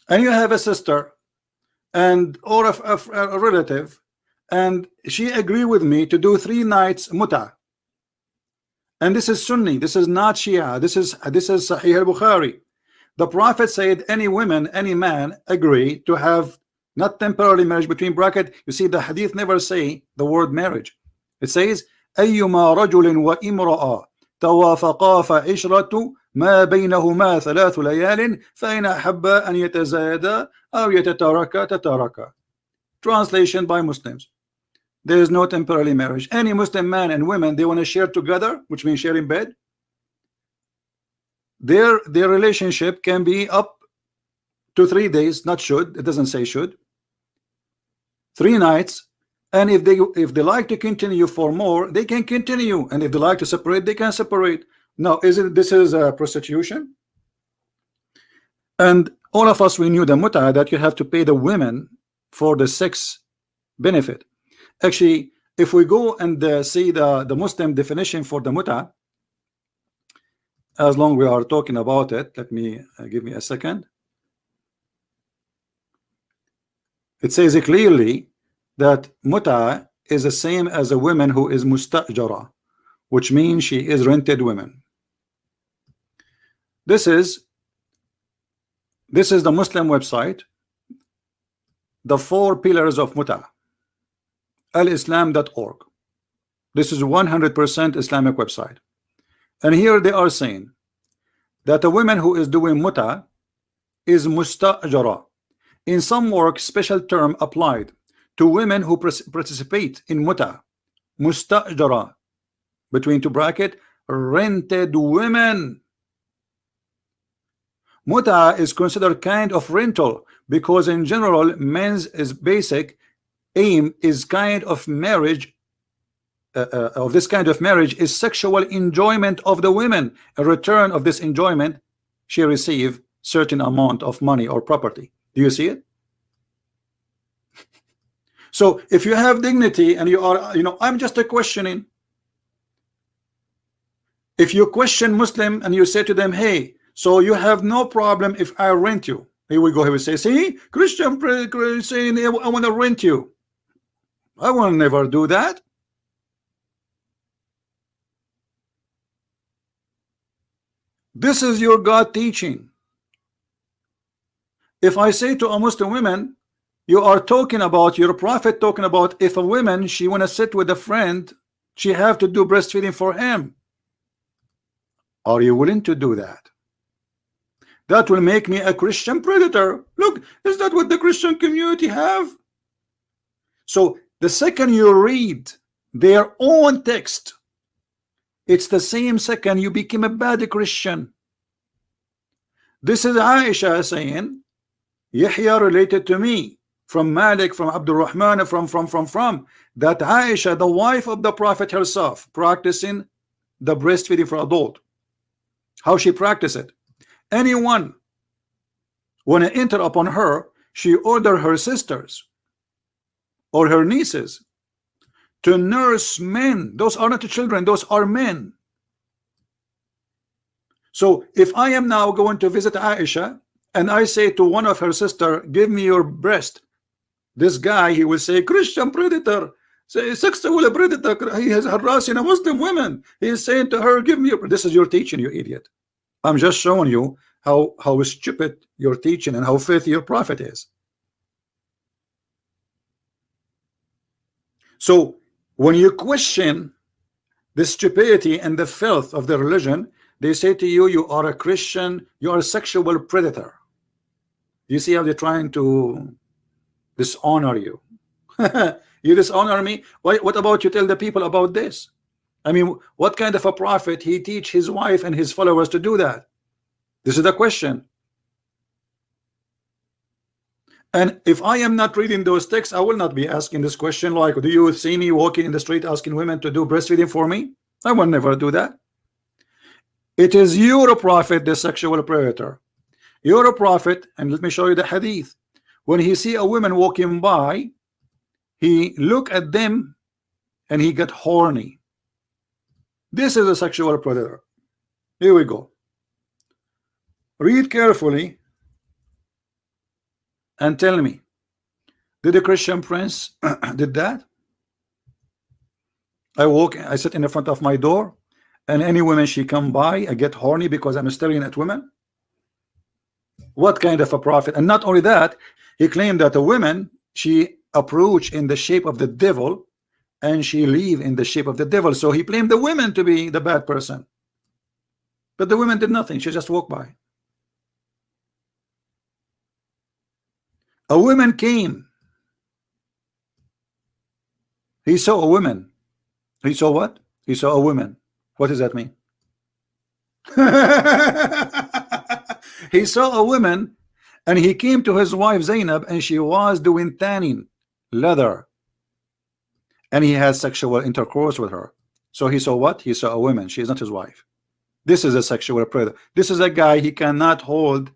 and you have a sister and or a relative, and she agree with me to do 3 nights muta, and this is Sunni, this is not Shia, this is Sahih al-Bukhari. The Prophet said any woman, any man agree to have not temporary marriage between bracket. You see, the hadith never say the word marriage. It says أيما رجل وامرأة توافقا فعشرة ما بينهما 3 ليال فإن أحبا أن يتزايدا أو يتتاركا تتاركا. Translation by Muslims. There is no temporary marriage. Any Muslim man and women, they want to share together, which means sharing bed. Their relationship can be up to 3 days, not should. It doesn't say should. 3 nights, and if they like to continue for more, they can continue, and if they like to separate, they can separate. Now, this is prostitution? And all of us, we knew the muta, that you have to pay the women for the sex benefit. Actually, if we go and see the Muslim definition for the muta, as long we are talking about it, let me give me a second. It says clearly that muta is the same as a woman who is mustajara, which means she is rented women. This is the Muslim website, the 4 pillars of muta, alislam.org. This is 100% Islamic website, and here they are saying that a woman who is doing muta is mustajara. In some work, special term applied to women who participate in muta, mustajara, between 2 bracket, rented women. Muta is considered kind of rental because in general men's is basic aim is kind of marriage of this kind of marriage is sexual enjoyment of the women. A return of this enjoyment, she receive certain amount of money or property. Do you see it? So if you have dignity and you are, I'm just a questioning. If you question Muslim and you say to them, hey, so you have no problem if I rent you. Here we go. He will say, see, Christian saying I want to rent you. I will never do that. This is your God teaching. If I say to a Muslim woman, you are talking about your prophet talking about if a woman she want to sit with a friend, she have to do breastfeeding for him. Are you willing to do that? That will make me a Christian predator. Look, is that what the Christian community have? So the second you read their own text, it's the same second you become a bad Christian. This is Aisha saying, Yahya related to me from Malik, from Abdul Rahman, from that Aisha, the wife of the Prophet herself, practicing the breastfeeding for adult. How she practice it? Anyone when I enter upon her, she order her sisters or her nieces to nurse men. Those are not children, those are men. So if I am now going to visit Aisha and I say to one of her sister, give me your breast, this guy, he will say, Christian predator, say sexual predator, he is harassing a Muslim woman. He is saying to her, give me your, this is your teaching, you idiot. I'm just showing you how stupid your teaching and how filthy your prophet is. So when you question the stupidity and the filth of the religion, they say to you, you are a Christian, you are a sexual predator. You see how they're trying to dishonor you. You dishonor me. What about you tell the people about this? I mean, what kind of a prophet he teach his wife and his followers to do that? This is the question. And if I am not reading those texts, I will not be asking this question like, do you see me walking in the street asking women to do breastfeeding for me? I will never do that. It is your prophet, the sexual predator. Your prophet, and let me show you the hadith. When he see a woman walking by, he look at them and he get horny. This is a sexual predator. Here we go. Read carefully. and tell me, did the Christian prince did that? I sit in the front of my door, and any woman she come by, I get horny because I'm staring at women. What kind of a prophet? And not only that, he claimed that a woman, she approach in the shape of the devil, and she leave in the shape of the devil. So he blamed the women to be the bad person, but the women did nothing. She just walked by. A woman came. He saw a woman. He saw what? He saw a woman. What does that mean? He saw a woman, and he came to his wife Zainab, and she was doing tanning leather, and he had sexual intercourse with her. So he saw what? He saw a woman. She is not his wife. This is a sexual predator. This is a guy, he cannot hold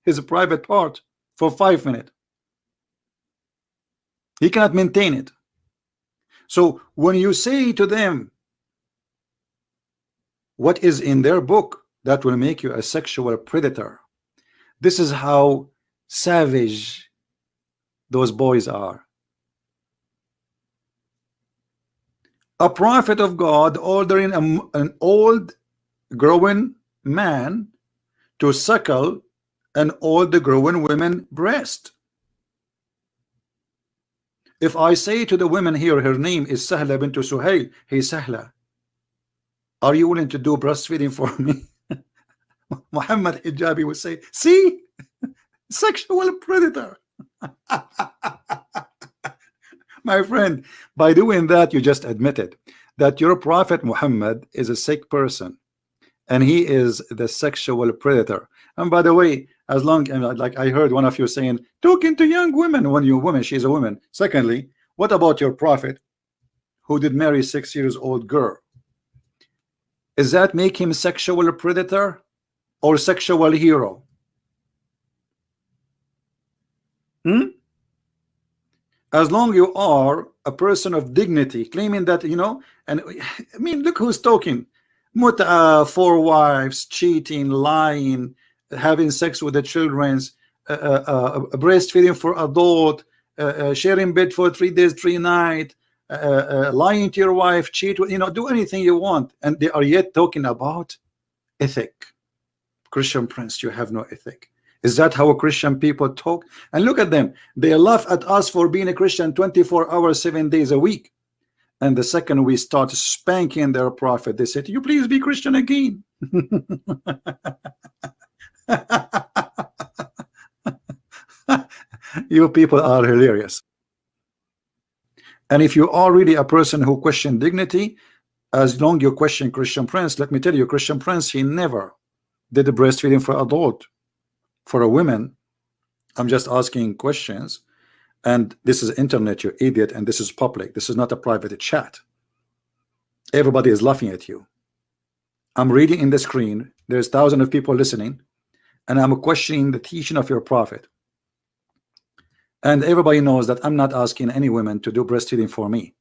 his private part for 5 minutes. He cannot maintain it. So when you say to them what is in their book, that will make you a sexual predator. This is how savage those boys are. A prophet of God ordering an old growing man to suckle an old growing woman breast. If I say to the women here, her name is Sahla bint Suhail, hey Sahla, are you willing to do breastfeeding for me? Muhammad Hijabi would say, see, sexual predator. My friend, by doing that, you just admitted that your prophet Muhammad is a sick person, and he is the sexual predator. And by the way, as long as, like I heard one of you saying, talking to young women, when you're a woman, she's a woman. Secondly, what about your prophet who did marry 6 years old girl? Does that make him sexual predator or sexual hero? As long you are a person of dignity, claiming that, you know, and I mean, look who's talking. Muta, 4 wives, cheating, lying, having sex with the children's, breastfeeding for adult, sharing bed for 3 days, 3 nights, lying to your wife, cheat, you know, do anything you want, and they are yet talking about ethic. Christian prince, you have no ethic. Is that how Christian people talk? And look at them, they laugh at us for being a Christian 24 hours 7 days a week, and the second we start spanking their prophet, they say, you please be Christian again. You people are hilarious. And if you are really a person who question dignity, as long you question Christian prince, let me tell you, Christian prince, he never did the breastfeeding for adult. For a woman, I'm just asking questions, and this is internet, you idiot, and this is public. This is not a private chat. Everybody is laughing at you. I'm reading in the screen, there's thousands of people listening, and I'm questioning the teaching of your prophet. And everybody knows that I'm not asking any women to do breastfeeding for me.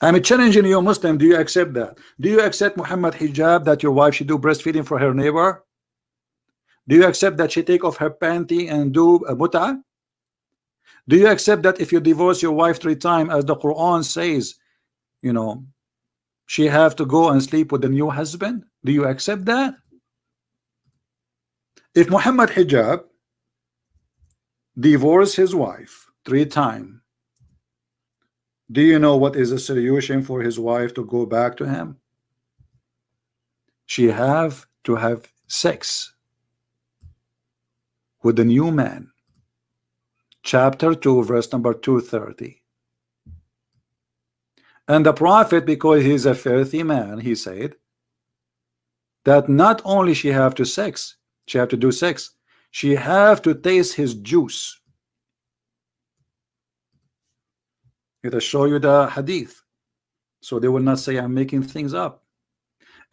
I'm challenging you, Muslim. Do you accept that? Do you accept Muhammad Hijab, that your wife should do breastfeeding for her neighbor? Do you accept that she take off her panty and do a muta? Do you accept that if you divorce your wife 3 times, as the Quran says, you know, she have to go and sleep with the new husband? Do you accept that? If Muhammad Hijab divorced his wife 3 times, do you know what is the solution for his wife to go back to him? She have to have sex with the new man. Chapter 2, verse number 230. And the prophet, because he's a filthy man, he said that not only she have to do sex, she have to taste his juice. It'll show you the hadith, so they will not say I'm making things up.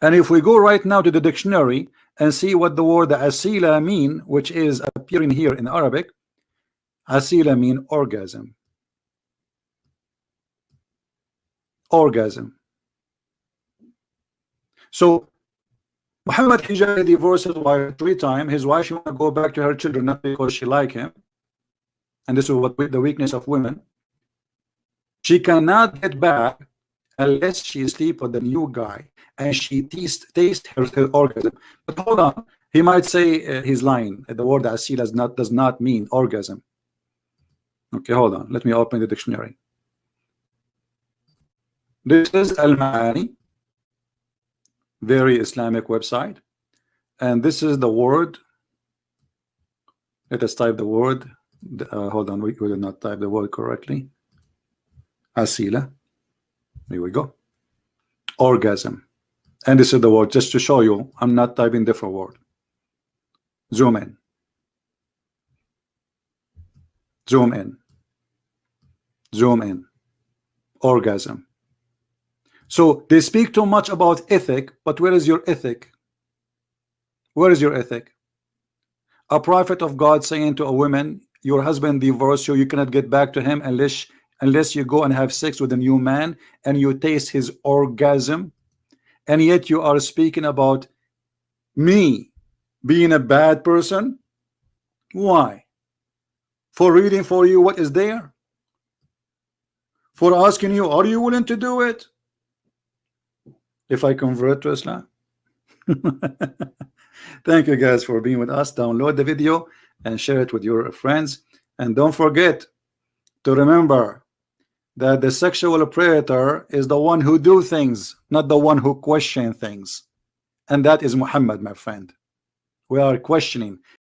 And if we go right now to the dictionary and see what the word asila mean, which is appearing here in Arabic, asila mean orgasm. Orgasm. So Muhammad Hijab divorced his wife 3 times. His wife, she want to go back to her children, not because she like him. and this is what the weakness of women. She cannot get back unless she sleep with the new guy and she taste her orgasm. But hold on, he might say he's lying. The word asil does not mean orgasm. Okay, hold on. Let me open the dictionary. This is Al-Ma'ani, very Islamic website, and this is the word. Let us type the word. Hold on, we did not type the word correctly. Asila. Here we go. Orgasm. And this is the word, just to show you I'm not typing different word. Zoom in. Zoom in. Zoom in. Orgasm. So they speak too much about ethic, but where is your ethic? Where is your ethic? A prophet of God saying to a woman, your husband divorced you, you cannot get back to him unless you go and have sex with a new man and you taste his orgasm, and yet you are speaking about me being a bad person. Why? For reading for you what is there, for asking you, are you willing to do it if I convert to Islam? Thank you guys for being with us. Download the video and share it with your friends, and don't forget to remember that the sexual predator is the one who do things, not the one who question things, and that is Muhammad, my friend. We are questioning.